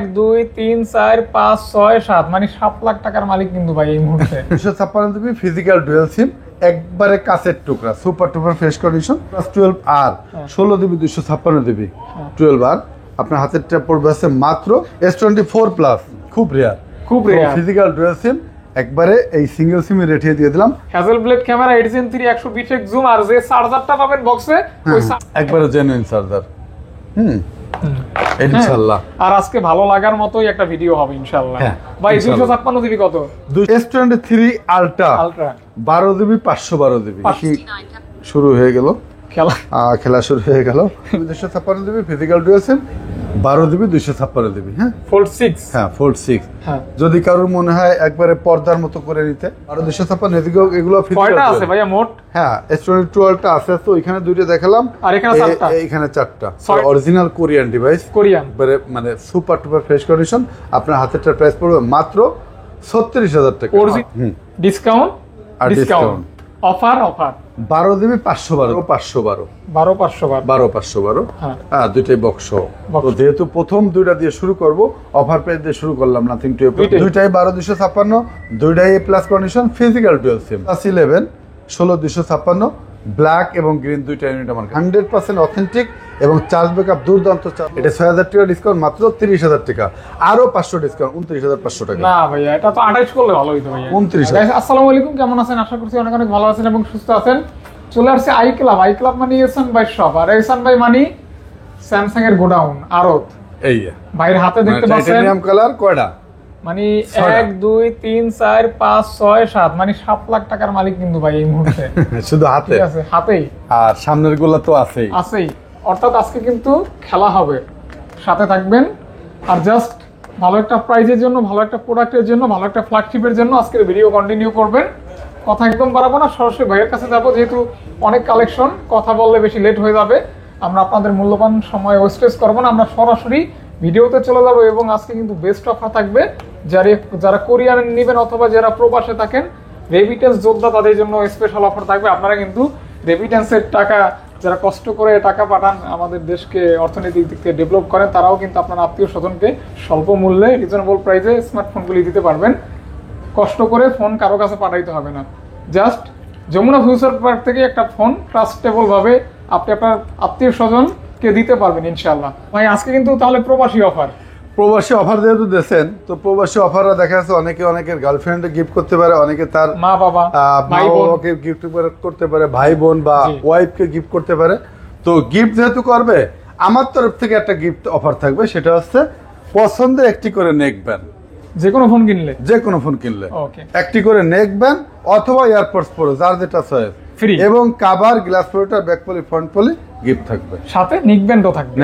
1 2 3 4 5 6 7 মানে 7 লাখ টাকার মালিক কিন্তু ভাই এই মুহূর্তে। 256 জিবি ফিজিক্যাল ডুয়াল সিম, একবারে কাছের টুকরা, super duper fresh condition, plus 12 আর 16 জিবি 256 জিবি 12 আর আপনার হাতেরটা পড়বে আছে মাত্র S24 প্লাস, খুব রেয়ার, খুব রেয়ার ফিজিক্যাল ডুয়াল সিম, একবারে এই সিঙ্গেল সিমে রেটিয়ে দিয়ে দিলাম। Hasselblad camera 8 Gen 3 120x zoom, আর যে চার্জারটা পাবেন বক্সে ওই একবারে জেনুইন চার্জার। ইনশাআল্লাহ। আর আজকে ভালো লাগার মতোই একটা ভিডিও হবে ইনশাআল্লাহ। ভাই 256 জিবি কত? S23 আলট্রা 12 জিবি 512 জিবি শুরু হয়ে গেল খেলা শুরু হয়ে গেল। 256 জিবি ফিজিক্যাল ডুয়াল সিম, 12 জিবি 256 জিবি। হ্যাঁ, ফোল্ড 6। হ্যাঁ, ফোল্ড 6। যদি কারোর মনে হয় একবারে পর্দার মতো করে নিতে, আর 256 এগুলো কয়টা আছে ভাইয়া মোট? হ্যাঁ, S22 টা আছে, তো এখানে দুইটা দেখালাম, আর এখানে চারটা, এখানে চারটা। অরিজিনাল কোরিয়ান ডিভাইস, কোরিয়ান মানে সুপার টুপার ফ্রেশ কন্ডিশন। আপনার হাতেরটার প্রাইস পড়বে মাত্র 36,000 টাকা। ডিসকাউন্ট আর ডিসকাউন্ট অফার 12 জিবি 512 হ্যাঁ, দুইটাই বক্স। তো যেহেতু প্রথম দুইটা দিয়ে শুরু করব, অফার প্রাইস দিয়ে শুরু করলাম, নাথিং টু দুইটাই 12,256, দুইটাই প্লাস কন্ডিশন, ফিজিক্যাল ডুয়াল সিম, +11 16,256, ব্ল্যাক এবং গ্রিন দুইটা ইউনিট আমার 100% অথেন্টিক এবং চার্জ ব্যাকআপ দুর্দান্ত। এটা 6,000 টাকা ডিসকাউন্ট, মাত্র 30,000 টাকা, আরো 500 ডিসকাউন্ট, 29,500 টাকা। না ভাইয়া, এটা তো 28 করলে ভালো হইতো ভাইয়া। 29,000। আসসালামু আলাইকুম, কেমন আছেন? আশা করছি অনেক অনেক ভালো আছেন এবং সুস্থ আছেন। চলে আসছে আই ক্লাব মানে এহসান ভাই শপ, আর এহসান ভাই মানে স্যামসাং এর গোডাউন আরত। এই ভাইয়ের হাতে দেখতে পাচ্ছেন টাইটানিয়াম কালার কয়টা, মানে 1 2 3 4 5 6 7 মানে 7 লাখ টাকার মালিক কিন্তু ভাই এই মুহূর্তে শুধু হাতে আছে, হাতেই। আর সামনের গুলো তো আছেই। অর্থাৎ আজকে কিন্তু খেলা হবে, সাথে থাকবেন। আর জাস্ট ভালো একটা প্রাইজের জন্য, ভালো একটা প্রোডাক্টের জন্য, ভালো একটা ফ্ল্যাগশিপের জন্য আজকের ভিডিও কন্টিনিউ করবেন। কথা একদম বাড়াবো না, সরাসরি ভাইয়ের কাছে যাবো, যেহেতু অনেক কালেকশন, কথা বললে বেশি লেট হয়ে যাবে। আমরা আপনাদের মূল্যবান সময় ওয়েস্টেজ করবো না, আমরা সরাসরি ভিডিওতে চলে যাবো। এবং আজকে কিন্তু বেস্ট অফার থাকবে, যারা কোরিয়ান নেবেন অথবা যারা প্রবাসে থাকেন, রেমিটেন্স যোদ্ধা, তাদের জন্য স্পেশাল অফার থাকবে। আপনারা কিন্তু রেমিটেন্সের টাকা, যারা কষ্ট করে টাকা পাঠান, আমাদের দেশকে অর্থনৈতিক দিক থেকে ডেভেলপ করেন, তারাও কিন্তু আপনার আত্মীয় স্বজনকে স্বল্প মূল্যে রিজনেবল প্রাইসে স্মার্টফোনগুলি দিতে পারবেন। কষ্ট করে ফোন কারো কাছে পাঠাইতে হবে না, জাস্ট যমুনা ফিউচার পার্ক থেকে একটা ফোন ট্রাস্টেবল ভাবে আপনি আপনার আত্মীয় স্বজনকে দিতে পারবেন ইনশাআল্লাহ। ভাই আজকে কিন্তু তাহলে প্রবাসী অফার যেহেতু দিয়েছেন, তো প্রবাসী অফাররা দেখা যাচ্ছে অনেকের গার্লফ্রেন্ডে গিফট করতে পারে, অনেকে তার মা বাবাকে গিফট করতে পারে, ভাই বোন বা ওয়াইফকে গিফট করতে পারে। তো গিফট যেহেতু করবে, আমার তরফ থেকে একটা গিফট অফার থাকবে, সেটা হচ্ছে পছন্দের একটি করে নেক ব্যান্ড। যে কোনো ফোন কিনলে একটি করে নেক ব্যান্ড অথবা এয়ারপডস প্রো, যার যেটা চয়েস, ফ্রি। এবং cover, glass protector, back poly, front poly gift থাকবে, সাথে নেক ব্যান্ডও থাকবে।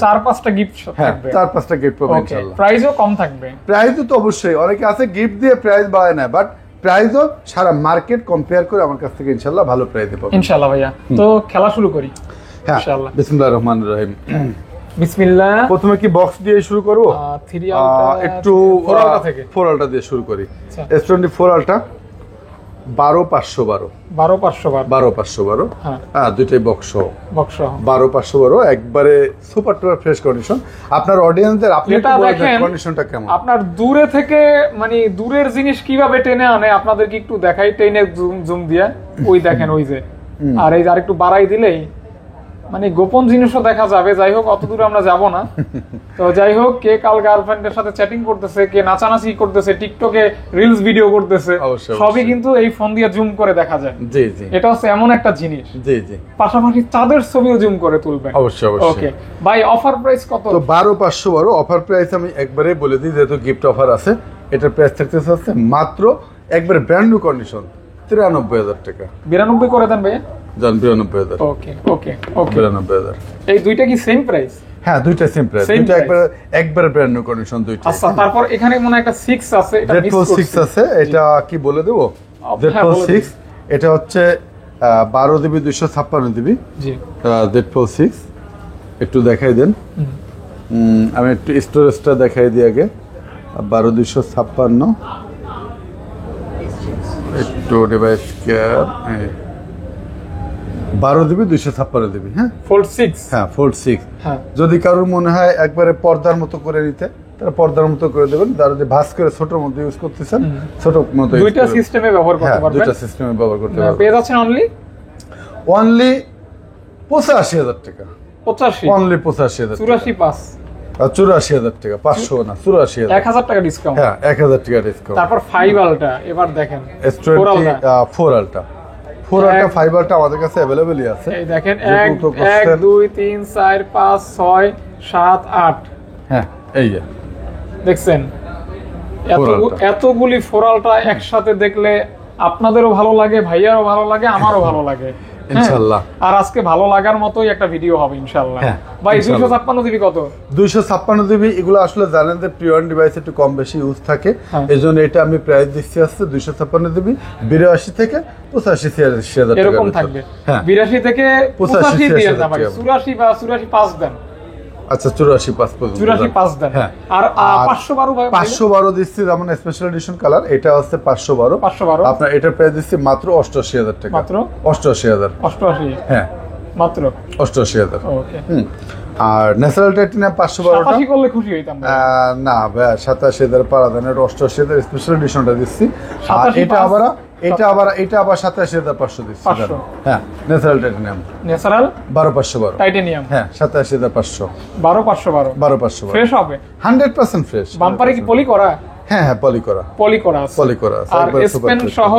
4-5টা গিফট থাকবে, 4-5টা গিফট পাবেন ইনশাআল্লাহ। প্রাইসও কম থাকবে। প্রাইসও তো অবশ্যই, অনেকে আছে গিফট দিয়ে প্রাইস বাড়ায় না, বাট প্রাইসও সারা মার্কেট কম্পেয়ার করে আমার কাছ থেকে ইনশাআল্লাহ ভালো প্রাইসে পাবেন ইনশাআল্লাহ। ভাইয়া তো খেলা শুরু করি ইনশাআল্লাহ। বিসমিল্লাহির রহমানির রহিম। বিসমিল্লাহ। প্রথমে কি বক্স দিয়ে শুরু করব? 3 আলট্রা, একটু 4 আলট্রা দিয়ে শুরু করি। S24 আলট্রা 12,512 হ্যাঁ, দুইটাই বক্স 12,512, একবারে সুপার টুপার ফ্রেশ কন্ডিশন। আপনার অডিয়েন্সদের আপনি একটু বলেন কন্ডিশনটা কেমন। আপনার দূরে থেকে, মানে দূরের জিনিস কিভাবে টেনে আনে আপনাদেরকে একটু দেখাই, টেনে জুম দিয়ে, ওই দেখেন ওই যে, আর এই যে আরেকটু বাড়াই দিলেই মানে গোপন জিনিসও দেখা যাবে। যাই হোক, অত দূরে আমরা যাব না। তো যাই হোক, কে কাল গার্লফ্রেন্ডের সাথে চ্যাটিং করতেছে, কে নাচানাচি করতেছে, টিকটকে রিলস ভিডিও করতেছে, সবই কিন্তু এই ফোন দিয়ে জুম করে দেখা যায়। জি জি, এটা হচ্ছে এমন একটা জিনিস। জি জি, পাশাপাশি চাঁদের ছবিও জুম করে তুলবে। অবশ্যই অবশ্যই। ওকে ভাই, অফার প্রাইস কত? তো 12,512 অফার প্রাইস আমি একবারে বলে দিই, যেহেতু গিফট অফার আছে। এটার প্রাইস থাকতেছে হচ্ছে মাত্র একবারে ব্র্যান্ড নিউ কন্ডিশন 93,000 টাকা। 92 করে দেন ভাই। 92,000। ওকে ওকে ওকে, 92,000। এই দুইটা কি সেম প্রাইস? হ্যাঁ, দুইটা সেম প্রাইস, দুইটা একবার ব্র্যান্ড নিউ কন্ডিশন দুইটা। আচ্ছা, তারপর এখানে মনে একটা 6 আছে, এটা মিস করছি। 6 আছে, এটা কি বলে দেব? Z4 6, এটা হচ্ছে 12 জিবি 256 জিবি। জি, Z4 6 একটু দেখাই দেন। আমি একটু স্টোরেজটা দেখাই দিই আগে। 12,256 একটু ডিভাইস কেয়ার, 12 জিবি 256 জিবি। হ্যাঁ ফোল্ড 6। হ্যাঁ ফোল্ড 6। হ্যাঁ যদি কারোর মনে হয় একবারে পর্দার মতো করে নিতে, তারা পর্দার মতো করে দেবেন। যারা যদি ভাঁজ করে ছোটর মধ্যে ইউজ করতেছেন, ছোট মতো দুইটা সিস্টেমে ব্যবহার করতে পারবেন। দুইটা সিস্টেমে ব্যবহার করতে পারবেন। পেয়ে যাচ্ছেন অনলি 85,000 টাকা। 85 অনলি 85,000 টাকা। 84 পাস 84,000 টাকা, 500 না 84,000। 1000 টাকা ডিসকাউন্ট। হ্যাঁ 1000 টাকা ডিসকাউন্ট। তারপর 5 আলটা এবার দেখেন, S20 4 আলটা 5 আলটা আমাদের কাছে अवेलेबलই আছে। এই দেখেন 1 2 3 4 5 6 7 8। হ্যাঁ এই যে দেখছেন এতগুলি 4 আলটা একসাথে দেখলে আপনাদেরও ভালো লাগে, ভাইয়ারও ভালো লাগে, আমারও ভালো লাগে ইনশাআল্লাহ। আর আজকে ভালো লাগার মতোই একটা ভিডিও হবে ইনশাআল্লাহ। ভাই 256 জিবি কত? 256 জিবি। এগুলো আসলে জানেন যে প্রিয়ন ডিভাইস একটু কম বেশি ইউজ থাকে, এজন্য এটা আমি প্রাইস দিচ্ছি আসছে 256 জিবি 82 থেকে 85,000 টাকা এরকম থাকবে। 82 থেকে 85 দিয়ে না ভাই, 84 বা 84 পাস দেন। আচ্ছা 84 পাস পর্যন্ত 84 পাস দেন। আর 512 ভাই 512 দিচ্ছি, যেমন স্পেশাল এডিশন কালার এটা হচ্ছে 512। আপনার এটা প্রাইস দিচ্ছি মাত্র 88,000 টাকা। মাত্র 88,000। 88 হ্যাঁ মাত্র 88,000। ওকে। আর ন্যাচারাল টাইটেনিয়াম 512টা 87 করলে খুশি হইতাম না ভাই 87,000 পারা দেন, এটা 88,000 স্পেশাল এডিশনটা দিচ্ছি। আর এটা আবার 87,500 দিচ্ছি। হ্যাঁ ন্যাচারাল টাইটেনিয়াম ন্যাচারাল 12512 টাইটেনিয়াম। হ্যাঁ 87,500 12512 12512 ফ্রেশ হবে 100% ফ্রেশ। বাম্পারে কি পলি করা? হ্যাঁ হ্যাঁ পলি করা আছে। আর স্পেন সহ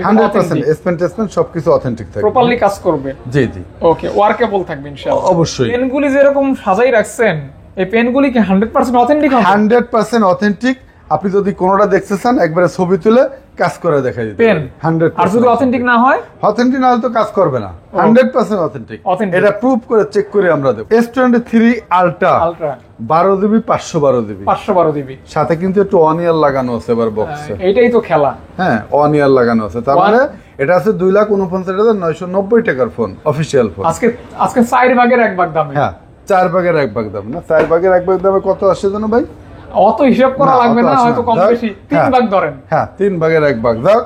100% স্পেন সবকিছু অথেন্টিক থাকবে, প্রপারলি কাজ করবে। জি জি ওকে, ওয়ার্কেবল থাকবে ইনশাআল্লাহ। অবশ্যই। পেনগুলি যেরকম সাজাই রাখছেন, এই পেনগুলি কি 100% অথেন্টিক হবে? 100% অথেন্টিক। আপনি যদি কোনোটা দেখতে চান একবারে ছবি তুলে কাজ করে দেখাই দিতে পেন 100%। আর যদি অথেন্টিক না হয়? অথেন্টিক না হলে তো কাজ করবে না। 100% অথেন্টিক। এটা প্রুফ করে চেক করে আমরা দেব। S23 ultra 12 GB 512 GB 512 GB সাথে কিন্তু একটু অন ইয়ার লাগানো আছে এবার বক্সে। এইটাই তো খেলা। হ্যাঁ অন ইয়ার লাগানো আছে, তার মানে এটা আছে 2,49,990 টাকার ফোন, অফিশিয়াল ফোন। আজকে 4 ভাগের 1 ভাগ দামে। হ্যাঁ 4 ভাগের 1 ভাগ দাম না, 4 ভাগের 1 ভাগ দামে কত আসছে জানো ভাই? অত হিসাব করা লাগবে না, হয়তো কম বেশি 3 ভাগ ধরেন। হ্যাঁ 3 ভাগের 1 ভাগ দাও।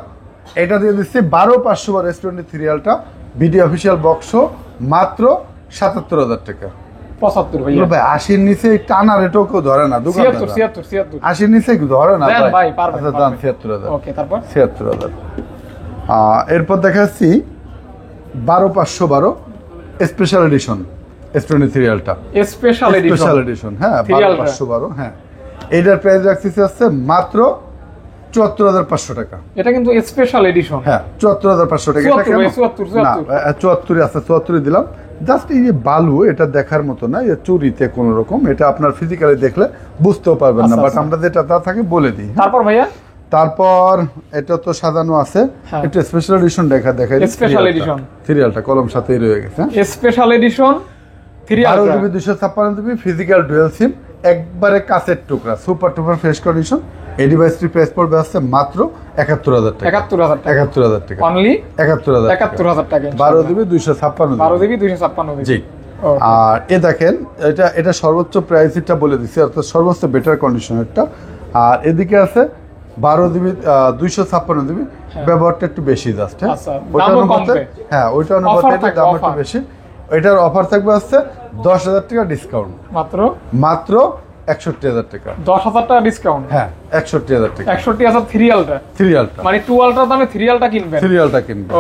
এটা দিয়ে দিচ্ছি 12512 S23 ultra video official box মাত্র 77,000 টাকা। 75 ভাই 80 নিচে টানা রেটও কেউ ধরে না দোকানদার। 76 80 নিচে কেউ ধরে না ভাই পারবেন। আচ্ছা দাম 76,000। ওকে, তারপর 76,000। এরপর দেখাচ্ছি 12512 special edition S23 ultra special edition. হ্যাঁ 12512। হ্যাঁ এটার প্রাইস রাখছি আছে মাত্র 74,500 টাকা। এটা কিন্তু স্পেশাল এডিশন। হ্যাঁ 74,500 টাকা। এটা কেন? না 74 আছে, 74 দিলাম। জাস্ট এই যে বালু, এটা দেখার মতো না, এই চুরিতে কোন রকম, এটা আপনার ফিজিক্যালি দেখলে বুঝতেও পারবেন না, বাট আমরা যেটা তা থাকে বলে দিই। তারপর ভাইয়া তারপর এটা তো সাজানো আছে, এটা স্পেশাল এডিশন দেখাই স্পেশাল এডিশন 3 আলট্রা কলম সাথেই রয়ে গেছে। Special edition 3 Ultra 12 GB 256 GB physical dual sim, একবারে কাছের টুকরা, সুপার টুপার ফ্রেশ কন্ডিশন। এই ডিভাইসটি প্রাইস পড়বে আছে মাত্র 71,000 টাকা। 71,000 টাকা অনলি 71,000 টাকা। 12 জিবি 256 জি। আর এ দেখেন এটা সর্বোচ্চ প্রাইস, এটা বলে দিচ্ছি, অর্থাৎ সর্বোচ্চ বেটার কন্ডিশনেরটা। আর এদিকে আছে 12 জিবি 256 জিবি, ব্যবহারটা একটু বেশি জাস্ট। ওইটা অনুপাতে এটা দাম একটু বেশি। এটার অফার থাকবে আছে 10,000 টাকা ডিসকাউন্ট। মাত্র 61,000 টাকা। 10,000 টাকা ডিসকাউন্ট। হ্যাঁ 61,000 টাকা। 61,000 3 আলট্রা মানে 2 আলট্রার দামে 3 আলট্রা কিনবেন। 3 আলট্রা কিনবেন।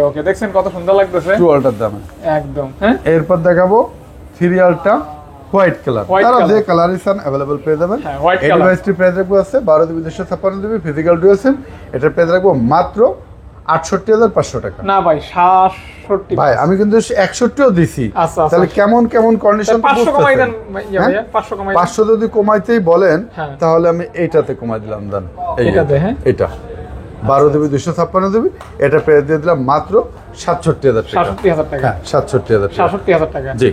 ওকে দেখছেন কত সুন্দর লাগতেছে 2 আলট্রার দামে একদম। হ্যাঁ এরপর দেখাবো 3 আলট্রা হোয়াইট কালার। তারা যে কালার ইসান अवेलेबल পেয়ে যাবেন। এই ডিভাইসটি প্রাইস রাখবো আছে 12 জিবি 256 জিবি ফিজিক্যাল ডুয়াল সিম, এটার প্রাইস রাখবো মাত্র 68,500 টাকা। না ভাই 67 ভাই আমি কিন্তু 61ও দিছি। তাহলে কেমন কন্ডিশন 500 কমাই দেন ভাইয়া, 500 কমাই দেন। 500 যদি কমাইতেই বলেন তাহলে আমি এইটাতে কমাই দিলাম দেন। এইটাতে হ্যাঁ এটা 12 জিবি 256 জিবি, এটা প্রাইস দিয়ে দিলাম মাত্র 67,000 টাকা। 67,000 টাকা। হ্যাঁ 67,000 টাকা। জি,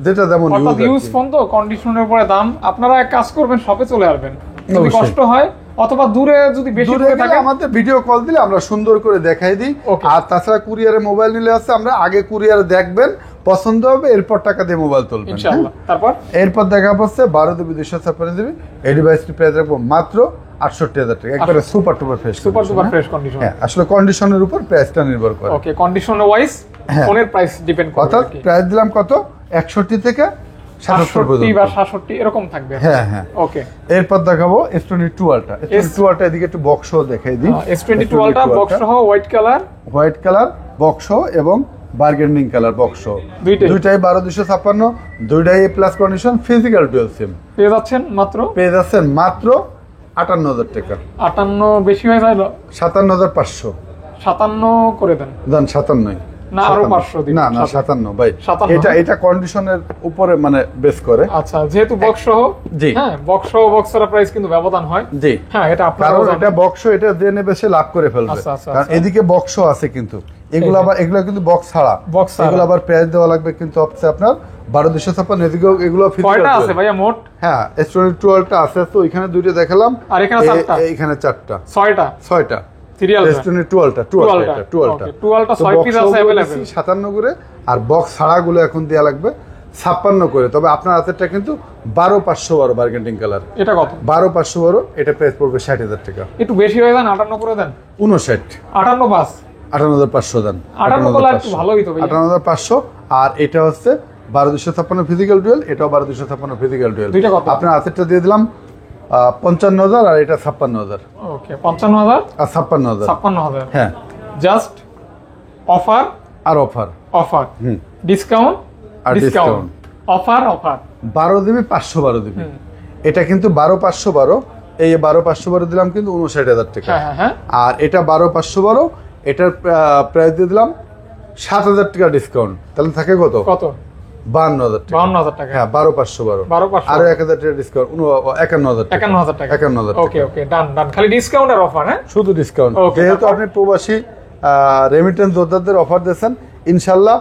যেটা যেমন ইউজ ফোন তো কন্ডিশনের উপরে দাম। আপনারা এক কাজ করবেন, শপে চলে আসবেন, যদি কষ্ট হয় অথবা দূরে যদি বেশি দূরে থাকে আমাদের ভিডিও কল দিলে আমরা সুন্দর করে দেখাই দিই। আর তাছাড়া কুরিয়ারে মোবাইল নিলে আছে, আমরা আগে কুরিয়ারে দেখবেন, পছন্দ হবে এরপর টাকা দিয়ে মোবাইল তুলবেন ইনশাআল্লাহ। তারপর এরপর দেখা হচ্ছে 12GB 256GB। এই ডিভাইসটি প্রাইস রাখবো মাত্র 68,000 টাকা, একবারে super duper fresh, super super fresh condition. হ্যাঁ, আসলে কন্ডিশনের উপর প্রাইসটা নির্ভর করে। ওকে, কন্ডিশন ওয়াইজ ফোনের প্রাইস ডিপেন্ড করে। অর্থাৎ প্রাইস দিলাম কত 61 থেকে 77 67 বা পর্যন্ত। 67 এরকম থাকবে। হ্যাঁ হ্যাঁ। ওকে, এরপর দেখাবো S22 আলট্রা। S22 আলট্রা এদিকে একটু বক্স সহ দেখাই দিই। S22 আলট্রা বক্স সহ white colour, white colour box সহ এবং বার্গেনিং কালার বক্স সহ, দুইটাই 12256, দুইটাই প্লাস কন্ডিশন, ফিজিক্যাল ডুয়াল সিম। পেয়ে যাচ্ছেন মাত্র, পেয়ে যাচ্ছেন মাত্র 58,000 টাকা। 58 বেশি হয়ে যায়, 57,500 57 করে দেন। দেন 57 না আরো 500 দিন। না না 57 ভাই, 57 এটা কন্ডিশনের উপরে মানে বেস করে। আচ্ছা, যেহেতু বক্স সহ, জি হ্যাঁ বক্স সহ বক্সের প্রাইস কিন্তু ব্যবধান হয়। জি হ্যাঁ, এটা আপনারা কারণ এটা বক্স, এটা যে নেবে সে লাভ করে ফেলবে। আচ্ছা, আচ্ছা, কারণ এদিকে বক্স আছে কিন্তু এগুলো আবার, এগুলো কিন্তু বক্স ছাড়া, এগুলো আবার প্রাইস দেওয়া লাগবে কিন্তু হচ্ছে আপনার 12,256। এদিকে এগুলো কয়টা আছে ভাইয়া মোট? হ্যাঁ, S22 আলট্রা আছে তো, এখানে দুইটা দেখালাম আর এখানে চারটা, এখানে চারটা, ছয়টা serial S22 ultra, 2 ultra 6 piece আছে अवेलेबल 57 করে, আর বক্স ছাড়া গুলো এখন দেয়া লাগবে 56 করে। তবে আপনার হাতেরটা কিন্তু 12,512 বার্গেন্ডিং কালার। এটা কত? 12,512, এটা প্রাইস পড়বে 60,000 টাকা। একটু বেশি হয়ে যান, 58 করে দেন। 59 58,500 দেন। 58 করলে একটু ভালো হইতো ভাই। 58,500। আর এটা হচ্ছে 12,256 ফিজিক্যাল ডুয়েল, এটাও 12,256 ফিজিক্যাল ডুয়েল। দুইটা কত? আপনার হাতেরটা দিয়ে দিলাম 55,000 আর এটা 56,000। ওকে, 55,000 আর 56,000। 56,000। হ্যাঁ, জাস্ট অফার আর অফার ডিসকাউন্ট আর ডিসকাউন্ট, অফার 12GB 512GB। এটা কিন্তু 12,512, এই 12,512 দিলাম কিন্তু 59,000 টাকা। হ্যাঁ। আর এটা 12,512, এটার প্রাইস দিয়ে দিলাম 7,000 টাকা ডিসকাউন্ট, তাহলে থাকে কত? 52,000 টাকা। 52,000 টাকা। হ্যাঁ, 12,512 আর 1,000 টাকা ডিসকাউন্ট, 51,000 টাকা। 51,000 টাকা। 51,000 টাকা। ওকে, ডান। খালি ডিসকাউন্ট আর অফার, হ্যাঁ শুধু ডিসকাউন্ট। Okay, যেহেতু আপনি প্রবাসী রেমিটেন্স যোদ্ধাদের অফার দিয়েছেন, ইনশাআল্লাহ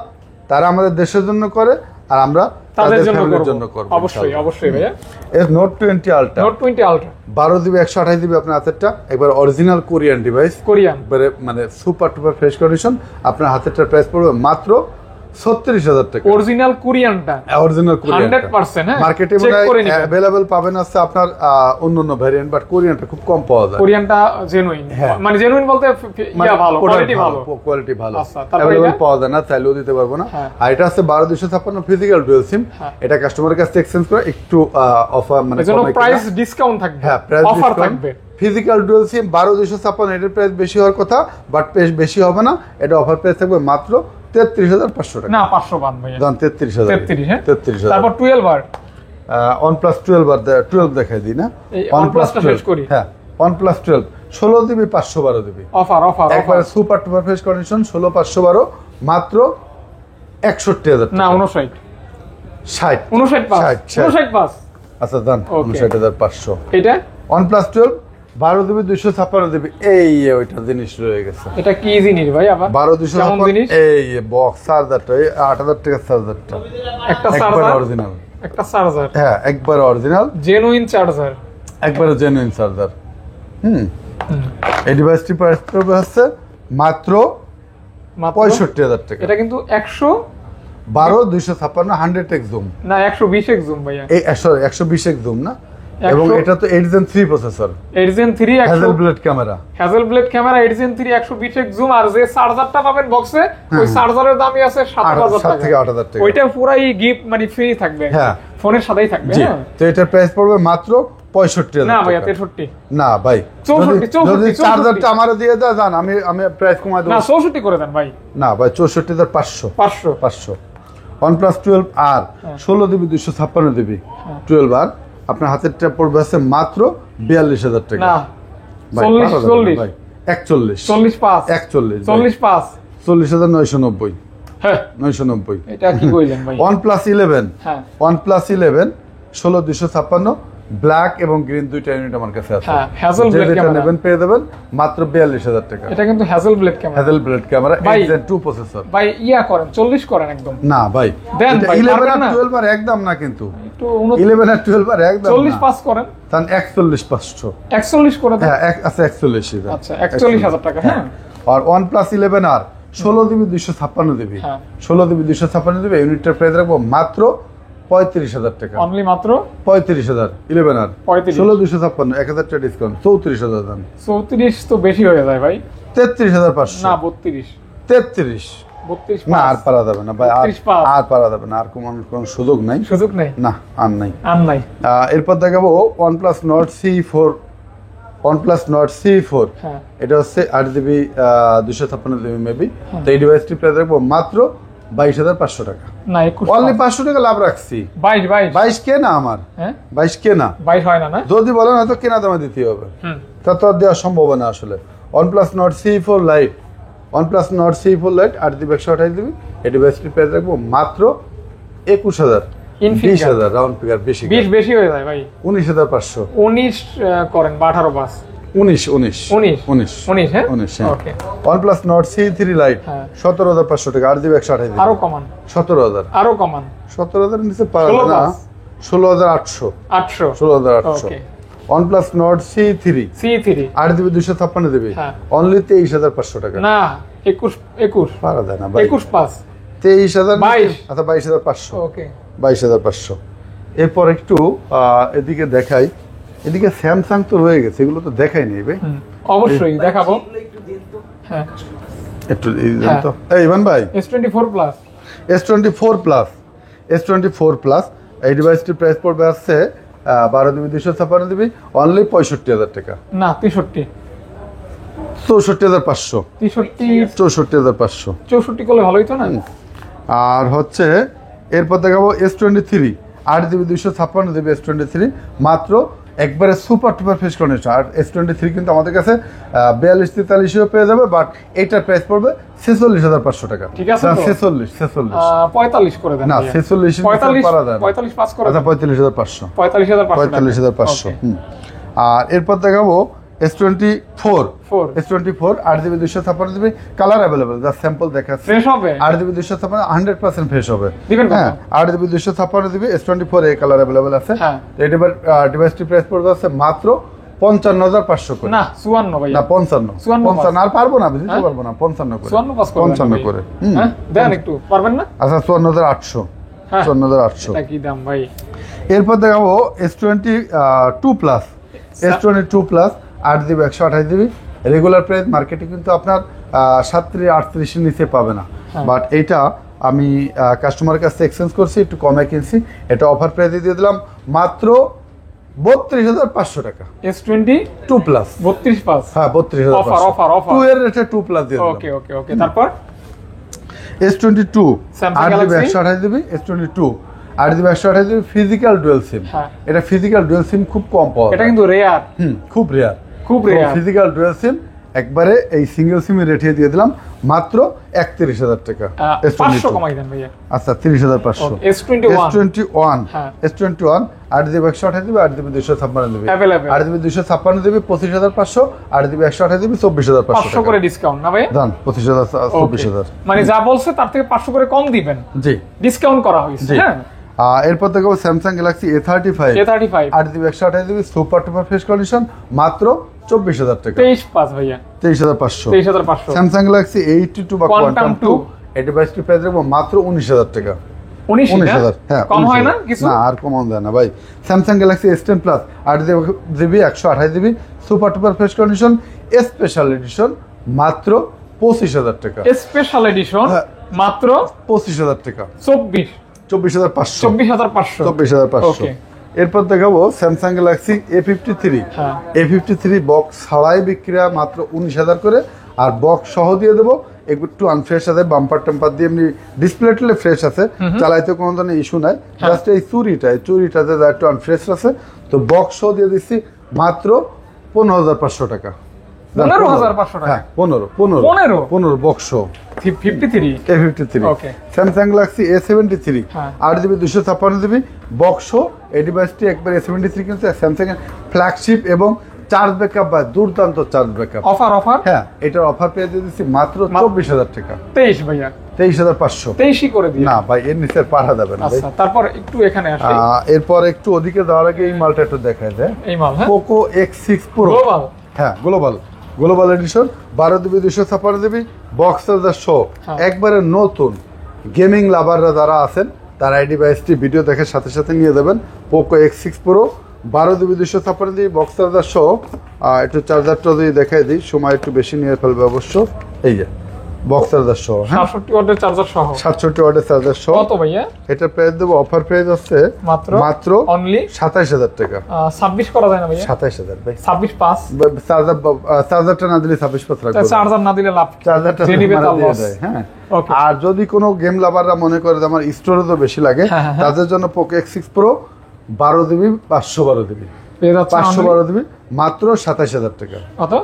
তারা আমাদের দেশের জন্য করে আর আমরা তাদের ফ্যামিলির জন্য করব। অবশ্যই ভাইয়া। এর নোট 20 আলট্রা, 12GB 128GB আপনার হাতেরটা, একবার অরিজিনাল কোরিয়ান ডিভাইস, একবারে মানে সুপার টুপার ফ্রেশ কন্ডিশন। আপনার হাতেরটার প্রাইস পড়বে মাত্র 36,000 টাকা। অরিজিনাল কোরিয়ানটা, অরিজিনাল কোরিয়ানটা 100%, হ্যাঁ মার্কেটে अवेलेबल পাবেন আছে আপনার অন্যান্য ভেরিয়েন্ট, বাট কোরিয়ানটা খুব কম পাওয়া যায়। কোরিয়ানটা জেনুইন, মানে জেনুইন বলতে ভালো, কোয়ালিটি ভালো, আচ্ছা, তারপর अवेलेबल পাওয়া যায় না, চাইলেও দিতে পারবো না। আর এটা আছে 12,256 ফিজিক্যাল ডুয়াল সিম। এটা কাস্টমারের কাছে এক্সচেঞ্জ করে একটু অফার মানে এজন্য প্রাইস ডিসকাউন্ট থাকবে। হ্যাঁ, প্রাইস অফার থাকবে। ফিজিক্যাল ডুয়াল সিম 12,256, এটার প্রাইস বেশি হওয়ার কথা, বাট বেশি হবে না, এটা অফার প্রাইস থাকবে মাত্র 33,500 টাকা। না 500 বান ভাইয়া, দাম 33,000। 33,000। তারপর 12 আর OnePlus 12 দেখাই দিই না, OnePlus-টা শেষ করি। হ্যাঁ, OnePlus 12 16GB 512GB অফার একবারে সুপার টুপার ফ্রেশ কন্ডিশন, 16,512 মাত্র 61,000 না 59 আচ্ছা দান 59,500। এটা OnePlus 12 12GB 256GB, এই ওইটা জিনিস রয়ে গেছে। এটা কি জিনিস ভাই? আবার 12,256, এই বক্স চার্জারটা, এই 8,000 টাকার চার্জারটা, একটা চার্জার অরিজিনাল, একটা চার্জার, হ্যাঁ একবার অরিজিনাল জেনুইন চার্জার, একবারে জেনুইন চার্জার। এই ডিভাইসটি প্রাইস পড়বে হচ্ছে মাত্র 65,000 টাকা। এটা কিন্তু 12,256 100x জুম না 120x জুম ভাইয়া, এই 120x জুম না, এবং এটা তো 8 Gen 3 processor, 8 Gen 3 Hasselblad camera, 8 Gen 3 120x zoom. আর যে চার্জারটা পাবেন বক্সে, ওই চার্জারের দামই আছে 7,000 টাকা থেকে 8,000 টাকা। ওইটা পুরাই গিফট মানে ফ্রি থাকবে, হ্যাঁ ফোনের সাথেই থাকবে। হ্যাঁ, তো এটার প্রাইস পড়বে মাত্র 65,000 না টাকা। ভাইয়া 63 না ভাই, 64 যদি চার্জারটা আমারে দিয়ে দেন আমি প্রাইস কমাই দেব। না 64 করে দেন ভাই। না ভাই, 64,500। OnePlus 12 আর 16GB 256GB 12 আর আপনার হাতেরটা পড়বে আছে মাত্র 42,000 টাকা। না 40,990। হ্যাঁ 990। এটা কি কইলেন ভাই? OnePlus 11, হ্যাঁ OnePlus 11 16,256 ব্ল্যাক এবং গ্রিন দুইটা ইউনিট আমার কাছে আছে। হ্যাঁ, Hasselblad যেটা ক্যামেরা নেবেন পেয়ে যাবেন মাত্র 42,000 টাকা। এটা কিন্তু Hasselblad camera, Hasselblad camera 8 Gen 2 processor. ভাই ইয়া করেন 40 করেন একদম। না ভাই, দেন ভাই, 11 আর না 12 আর একদম না কিন্তু, একটু 11 আর 12 আর একদম 40 পাস করেন, তাহলে 41,500। 41 করে দেন। হ্যাঁ, আচ্ছা 41। আচ্ছা 41,000 টাকা। হ্যাঁ, আর OnePlus 11 আর 16 GB 256 GB, 16 GB 256 GB ইউনিটটার প্রাইস রাখবো মাত্র 35,000 টাকা। অনলি মাত্র 35,000 11 আর 16 256 1000 টাকা ডিসকাউন্ট 34,000 দাম। 34 তো বেশি হয়ে যায় ভাই। 33,500 না 32 33 32 না আর পারা যাবে না ভাই, আর পারা যাবে না, আর কোনো সুযোগ নাই, সুযোগ নাই না আর নাই। এরপর দেখাবো OnePlus Nord CE4, OnePlus Nord CE4 এটা হচ্ছে 8GB 256GB মেবি। তো এই ডিভাইসটি প্রাইস রাখবো মাত্র 22,500 টাকা। না 21 অনলি 500 টাকা লাভ রাখছি। 22 কে না আমার, 22 কে না, 22 হয় না না, যদি বলেন হয়তো কেনা দামে দিতে হবে, তা তো আর দেওয়া সম্ভব না আসলে। OnePlus Nord CE4 Lite, OnePlus Nord CE4 Lite 8GB 128GB এই ডিভাইসটি প্রাইস রাখবো মাত্র 21,000, 20,000 রাউন্ড ফিগার, বেশি 20 বেশি হয়ে যায় ভাই। 19,500 19 করেন বা 18 বাস 19 হ্যাঁ 19 ওকে। OnePlus Nord CE3 Lite 17,500 টাকা 8GB 128GB, আরো কমান 17,000, আরো কমান 17,000 নিচে পারবে না, 16,800 16,800। OnePlus Nord CE3 8GB 256GB only 23,500 টাকা। না 21 পারা যায় না ভাই, 21 পাস 23,000 22 আচ্ছা 22,500 ওকে 22,500। এরপর একটু এদিকে দেখাই, এদিকে স্যামসাং তো রয়ে গেছে, এগুলো তো দেখাই নেই ভাই। অবশ্যই দেখাবো, হ্যাঁ একটু দেন তো। এই ইভান ভাই S24 প্লাস, S24 প্লাস এই ডিভাইসটির প্রাইস পড়বে আসছে 12GB 256GB অনলি 65,000 টাকা। না 63 64,500 64,500 64 করলে ভালোই তো না। আর হচ্ছে এরপর দেখাবো S23 8GB 256GB S23 মাত্র একবারে সুপার টুপার ফ্রেশ কন্ডিশন। আর S23 কিন্তু আমাদের কাছে 42-43 পেয়ে যাবে, বাট এইটার প্রাইস পড়বে 46,500 টাকা। ঠিক আছে, 46 45 করে দেন না, 46 পারা যায় 45 পাস করে আচ্ছা 45,500 45,500। আর এরপর দেখাবো S24 8GB 256GB colour available, যা স্যাম্পল দেখাচ্ছি, ফ্রেশ হবে 8GB 256 100% ফ্রেশ হবে। দিবেন হ্যাঁ 8GB 256GB S24 এ কালার अवेलेबल আছে। এটা ডিভাইসটি প্রাইস পড়বে আছে মাত্র 55,500 করে। না 54 ভাই, না 55 আর পারবো না, বুঝতে পারবো না, 55 করে 55 করে হ্যাঁ দেন একটু পারবেন না। আচ্ছা 54,800 54,800 এটা কি দাম ভাই। এরপর দেখাবো S22 plus 8GB 128GB regular price মার্কেটে কিন্তু আপনার 37-38 এর নিচে পাবে না, বাট এইটা আমি কাস্টমারের কাছে এক্সচেঞ্জ করছি, একটু কমে কিনছি, এটা অফার প্রাইসে দিয়ে দিলাম মাত্র 32,500 টাকা। S22 প্লাস 32 পাস, হ্যাঁ 32,500 অফার 2 এর রেটে 2 প্লাস দিয়ে দিলাম। ওকে তারপর S22 8GB 128GB S22 8GB 128GB physical dual সিম। এটা ফিজিক্যাল ডুয়াল সিম খুব কম পাওয়া যায়, এটা কিন্তু রেয়ার, খুব রেয়ার ফিজিক্যাল ডুয়াল সিম। একবারে এই সিঙ্গেল সিমে রেটে দিয়ে দিলাম মাত্র 31,000 টাকা। 500 কমাই দেন ভাইয়া। আচ্ছা 30,500। S21 8GB 128GB 8GB 256GB 8GB 256GB 25,500 8GB 128GB 24,500 500 করে ডিসকাউন্ট না ভাই, দান 25,000 24,000 মানে যা বলছে তার থেকে 500 করে কম দিবেন, জি ডিসকাউন্ট করা হয়েছে। হ্যাঁ এরপর দেখো Samsung Galaxy A35 8GB 128GB super duper fresh condition মাত্র 24,000 টাকা। 23 পাস ভাইয়া 23,500 স্যামসাং গ্যালাক্সি A82 বা কোয়ান্টাম 2 এই ডিভাইসটি প্রাইস রাখবো মাত্র 19,000 টাকা। 19,000 হ্যাঁ কম হয় না কিছু, না আর কম হয় না ভাই। Samsung Galaxy S10 plus 8GB 128GB super duper fresh condition special edition মাত্র 25,000 টাকা। স্পেশাল এডিশন মাত্র 25,000 টাকা। 24,500 এরপর দেখাবো স্যামসাং গ্যালাক্সি A53 বক্স ছাড়াই বিক্রি মাত্র 19,000 করে, আর বক্স সহ দিয়ে দেবো। একটু আনফ্রেশ আছে, বাম্পার টেম্পার দিয়ে এমনি ডিসপ্লে টিলে ফ্রেশ আছে, চালাইতে কোনো ধরনের ইস্যু নাই, জাস্ট এই চুরিটাতে একটু আনফ্রেশ আছে, তো বক্স সহ দিয়ে দিচ্ছি মাত্র 15,500 টাকা। 15,500 টাকা, 15 box 53 okay. Samsung Galaxy A73 8GB 256GB box এই ডিভাইসটি একবার A73 কিন্তু স্যামসাং এর ফ্ল্যাগশিপ এবং চার্জ ব্যাকআপ বা দুর্দান্ত চার্জ ব্যাকআপ অফার হ্যাঁ এটার অফার পেয়ে দিচ্ছি মাত্র 24,000 টাকা। 23 ভাইয়া 23,500 23ই করে দিই না ভাই, এর নিচে পারা যাবে না। আচ্ছা তারপর একটু এখানে আসি, এরপর একটু ওদিকে যাওয়ার আগে এই মালটা একটু দেখায় দেয়। এই মাল পোকো X6 Pro গ্লোবাল, হ্যাঁ global addition 12GB 256GB box charger সহ একবারে নতুন গেমিং লাভাররা যারা আছেন তারা এই ডিভাইসটি ভিডিও দেখার সাথে সাথে নিয়ে যাবেন। Poco X6 Pro 12GB 256GB box charger সহ। একটু চার্জারটা যদি দেখাই দিই, সময় একটু বেশি নিয়ে ফেলবে অবশ্য। এই যে বক্স চার্জার সহ, 67 ওয়াটের চার্জার সহ, 67 ওয়াটের চার্জার সহ। কত ভাইয়া? এটা প্রাইস দেব, অফার প্রাইস আছে মাত্র অনলি 27000 টাকা। 26 করা যায় না ভাইয়া? 27000 ভাই, 26.5 চার্জারটা না দিলে 26.5 রাখবো। চার্জার না দিলে লাভ, চার্জারটা দিয়ে দেয়। হ্যাঁ, আর যদি কোনো গেম লাভাররা মনে করে যে আমার স্টোরেজও বেশি লাগে, তাদের জন্য Poco X6 Pro 12GB 512GB 512GB মাত্র 27000 টাকা। কত?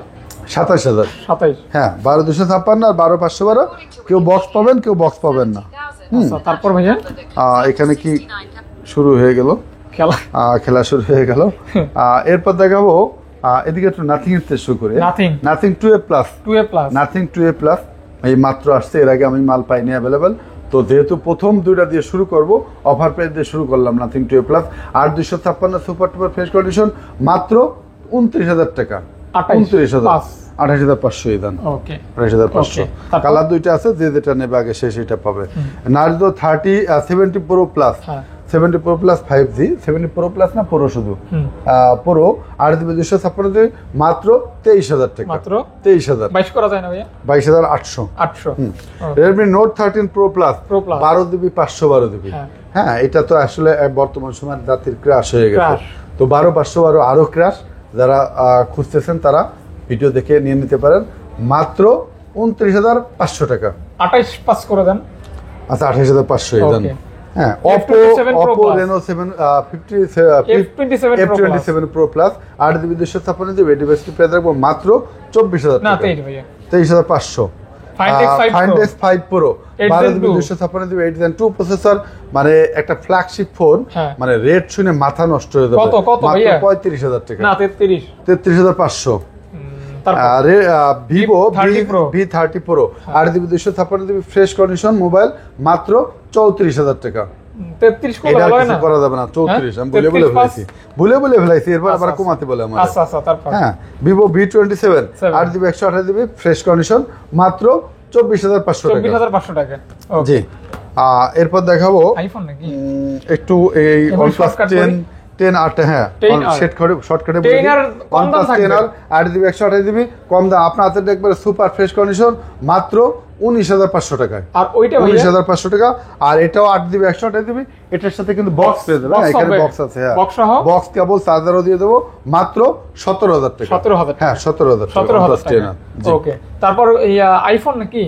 27000। 27। হ্যাঁ, 12256 আর 12512। কেউ বক্স পাবেন, কেউ বক্স পাবেন না। তারপর ভাইয়া এখানে কি শুরু হয়ে গেল, খেলা শুরু হয়ে গেল। এরপর দেখাবো এদিকে একটু নাথিং এর থেকে শুরু করে। Nothing 2A plus, nothing 2A plus এই মাত্র আসছে, এর আগে আমি মাল পাইনি অ্যাভেলেবেল। তো যেহেতু প্রথম দুইটা দিয়ে শুরু করব, অফার প্রাইস দিয়ে শুরু করলাম নাথিং 2A প্লাস। আর 256 সুপার টুপার ফ্রেশ কন্ডিশন মাত্র 29000 টাকা। 28500 দাম। 28500। কালার দুইটা আছে, যে যেটা নেবে আগে সে সেটা পাবে। Narzo 70 Pro plus, 70 Pro plus 5G, 70 Pro plus না পুরো, শুধু পুরো 8GB 256GB মাত্র 23000 টাকা। মাত্র 23000। 22 করা যায় না ভাইয়া? 22800। Redmi Note 13 Pro Plus 12GB 512GB। হ্যাঁ, এটা তো আসলে বর্তমান সময় জাতির ক্রাশ হয়ে গেছে। তো 12512 আরো ক্রাশ। যারা খুঁজতেছেন তারা ভিডিও দেখে নিয়ে নিতে পারেন মাত্র 29500 টাকা। 28.5 করে দেন। আচ্ছা, 28500 দেন। হ্যাঁ, Oppo Reno 7 F27 Pro Plus 8GB 256GB ডিভাইসটি প্রাইস রাখবো মাত্র 24000 টাকা। না, 23 ভাইয়া, 23500। Find X5 Pro 12GB 256GB 8Gen 2 processor, মানে একটা ফ্ল্যাগশিপ ফোন, মানে রেট শুনে মাথা নষ্ট হয়ে যাবে। কত ভাইয়া? 35000 টাকা। না, 33500। আর Vivo V30 Pro 8GB 256GB fresh condition mobile মাত্র 34000 টাকা। 33 করা যাবে না, 34 আমি বলে ফেলাইছি এরপর আবার কমাতে বলে আমার। আচ্ছা, তারপর হ্যাঁ, Vivo V27 8GB 128GB fresh condition মাত্র 24500 টাকা। 24500 টাকা। জি, এরপর দেখাবো আইফোন নাকি একটু এই OnePlus 10 8। হ্যাঁ, শর্টকাটে বলি, OnePlus 10 আর 8GB 128GB কম দাম, আপনার হাতে একবারে সুপার ফ্রেশ কন্ডিশন মাত্র 19500 টাকায়। আর ওইটা 19500 টাকা। আর এটাও 8GB 128GB, এটার সাথে কিন্তু বক্স পেয়ে যাবেন। এখানে বক্স আছে। হ্যাঁ, বক্স কেবল চার্জারও দিয়ে দেবো মাত্র 17000 টাকা। 17000। হ্যাঁ, 17000 টাকা। ওকে, তারপর এই আইফোন নাকি?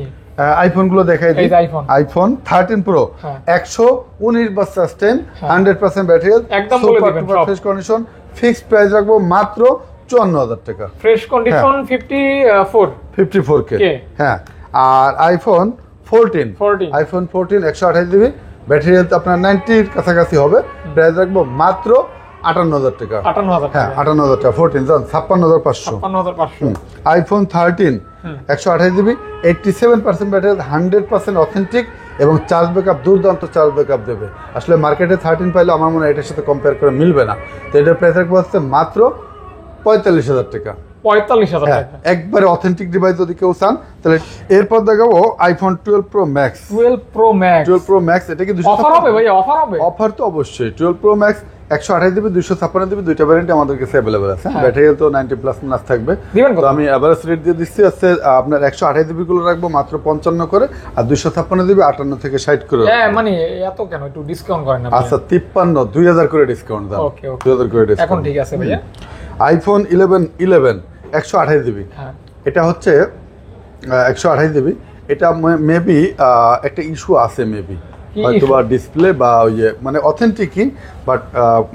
আইফোন গুলো দেখাই দিই। আইফোন 13 Pro 119 সাস্টেন, 100% ব্যাটারি, একদম বলে দিবেন সব। ফ্রেশ কন্ডিশন, ফিক্সড প্রাইস রাখবো মাত্র 54000 টাকা। Fresh condition 54K। হ্যাঁ, আর আইফোন 14 128GB ব্যাটারি হেলথ আপনার 90 এর কাছাকাছি হবে। প্রাইস রাখবো মাত্র 58000 টাকা। 58000। হ্যাঁ, 58000 টাকা। 14 জান 56500। আইফোন 13 128GB 87% ব্যাটারি, 100% অথেন্টিক এবং চার্জ ব্যাকআপ দুর্দান্ত চার্জ ব্যাকআপ দেবে। আসলে মার্কেটে 13 পাইলে আমার মনে হয় এটার সাথে কম্পেয়ার করে মিলবে না। তো এটার প্রাইস রাখবো হচ্ছে মাত্র 45000 টাকা। 45000 টাকা। একবারে অথেন্টিক ডিভাইস যদি কেউ চান তাহলে। এরপর দেখাবো iPhone 12 Pro Max। 12 Pro Max এটা কি অফার হবে ভাই? অফার হবে, অফার তো অবশ্যই। 12 Pro Max 128GB 256GB দুইটা ভ্যারিয়েন্ট আমাদের কাছে अवेलेबल আছে। ব্যাটারি তো 90+ থাকবে। তো আমি এভারেজ রেট দিয়ে দিচ্ছি আছে আপনার 128GB গুলো রাখবো মাত্র 55 করে, আর 256GB 58 থেকে 60 করে। হ্যাঁ, মানে এত কেন, একটু ডিসকাউন্ট করেন না? আচ্ছা, 53 2000 করে ডিসকাউন্ট দাও। ওকে, 2000 করে ডিসকাউন্ট এখন ঠিক আছে ভাইয়া। আইফোন 11 128GB, এটা হচ্ছে 128GB। এটা মেবি একটা ইস্যু আছে, মেবি হয়তো বা ডিসপ্লে বা ওই মানে অথেন্টিকই, বাট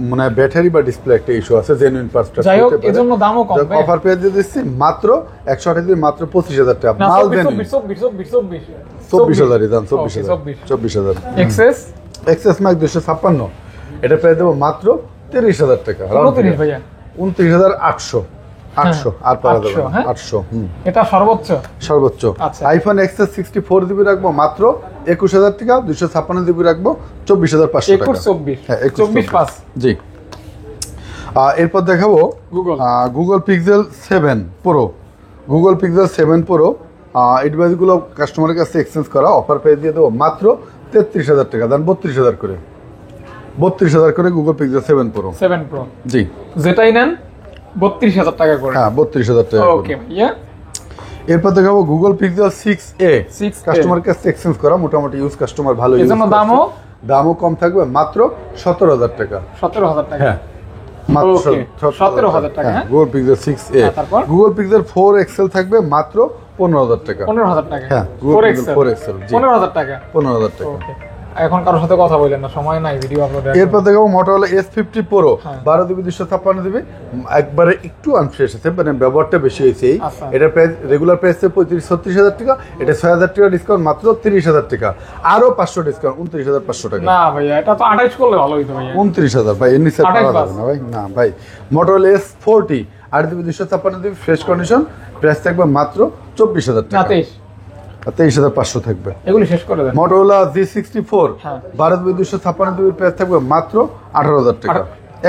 মানে ব্যাটারি বা ডিসপ্লে একটা ইস্যু আছে। জেনুইন পার্টসটা যাই হোক, এজন্য দামও কম। অফার পেয়ে দিচ্ছি মাত্র 128GB মাত্র 25000 টাকা। মাল দেন 24000 দাম। 24000। এক্সএস ম্যাক্স 256 এটা পেয়ে দেবো মাত্র 30000 টাকা। 29800 আর পারা যাবে না। 800। এটা সর্বোচ্চ। আইফোন XS 64GB রাখবো মাত্র 21000 টাকা। 256GB রাখবো 24500 টাকা। 24 জি। এরপর দেখাবো Google pixel 7 Pro। Google pixel 7 Pro এই ডিভাইসগুলো কাস্টমারের কাছে এক্সচেঞ্জ করা অফার পেয়ে দিয়ে দেবো মাত্র 33,000 টাকা, দেন 32,000 করে, 32,000 করে গুগল পিক্সেল 7 প্রো। 7 প্রো জি, যেটাই নেন 32,000 টাকা করে। হ্যাঁ 32,000 টাকা। ওকে ভাইয়া, এরপর দেখাবো Google pixel 6a 6A customer কাছে এক্সচেঞ্জ করা, মোটামুটি ইউজ কাস্টমার ভালো ইউজ, এজন্য দামও কম থাকবে মাত্র 17,000 টাকা। 17,000 টাকা। হ্যাঁ মাত্র ওকে, 17,000 টাকা। হ্যাঁ, গুগল পিক্সেল 6a। তারপর গুগল পিক্সেল 4 এক্সেল থাকবে মাত্র 15,000 টাকা। 15,000 টাকা। হ্যাঁ, Google 4 Pixel 4 XL, জি। 15,000 টাকা। 15,000 টাকা। ওকে, এখন কারোর সাথে কথা বলেন না, সময় নাই ভিডিও আপলোড। এরপর দেখাবো মোটরোলা S50 Pro হ্যাঁ। 12GB 256GB, একবারে একটু আনফ্রেশ আছে, মানে ব্যবহারটা বেশি হয়েছে। আচ্ছা। এটা প্রাইস রেগুলার প্রাইস 35-36,000 টাকা, এটা 6,000 টাকা ডিসকাউন্ট মাত্র 30,000 টাকা, আরো 500 ডিসকাউন্ট 29,500 টাকা। না ভাইয়া, এটা তো 28 করলে ভালো হইতো ভাইয়া। 29,000 ভাই, এর নিচে 28 পাওয়া যাবে না ভাই, না ভাই। Motorola S40 8GB 256GB fresh condition, price থাকবে মাত্র 24,000 না, টাকা, 23,500 থাকবে। এগুলি শেষ করে দেন। মোটরোলা G64 হ্যাঁ। 12GB 256GB প্রাইস থাকবে মাত্র 18,000 টাকা,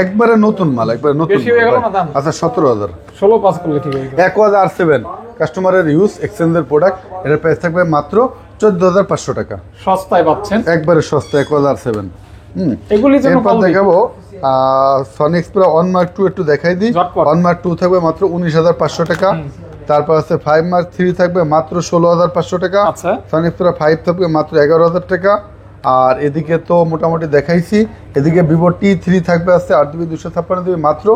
একবারে নতুন মাল, একবারে নতুন বেশি হয়ে গেল মাল না দাম? ভাই। আচ্ছা 17,000। 16 পাস করলে ঠিক হয়ে গেল। Aquaz R7 কাস্টমারের ইউজ এক্সচেঞ্জের প্রোডাক্ট, এটার প্রাইস থাকবে মাত্র 14,500 টাকা, সস্তায় পাচ্ছেন, একবারে সস্তা Aquaz R7। এগুলি যেন এরপর কম দেখাবো সনি এক্সপ্রা অন মার্ক 2, একটু দেখাই দিই। ঝটপট। অন মার্ক 2 থাকবে মাত্র 19,500 টাকা। তারপর আছে 5 মার্ক 3 থাকবে মাত্র 16,500 টাকা। আচ্ছা। সনি এক্সপ্রা 5 থাকবে মাত্র 11,000 টাকা। আর এদিকে তো মোটামুটি দেখাইছি, এদিকে ভিভো T3 থাকবে আছে 8GB 256GB মাত্র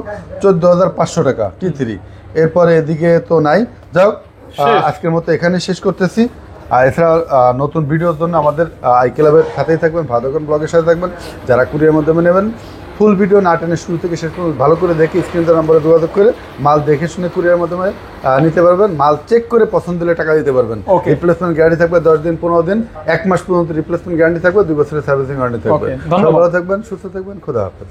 14,500 টাকা T3। এরপরে এদিকে তো নাই, যাও আজকের মতো এখানে শেষ করতেছি। আর এছাড়া নতুন ভিডিওর জন্য আমাদের আই ক্লাবের সাথেই থাকবেন, ভাদকন ব্লগের সাথে থাকবেন। যারা কুরিয়ার মাধ্যমে নেবেন, ফুল ভিডিও না টেনে শুরু থেকে শেষ পর্যন্ত ভালো করে দেখে স্ক্রিন নাম্বারে যোগাযোগ করে মাল দেখে শুনে কুরিয়ার মাধ্যমে নিতে পারবেন। মাল চেক করে পছন্দ হলে টাকা দিতে পারবেন। Okay. রিপ্লেসমেন্ট গ্যারান্টি থাকবে 10 দিন, 15 দিন, 1 মাস পর্যন্ত রিপ্লেসমেন্ট গ্যারান্টি থাকবে, 2 বছরের সার্ভিসিং গ্যারান্টি থাকবে। Okay, ধন্যবাদ। ভালো থাকবেন, সুস্থ থাকবেন, খোদা হাফেজ।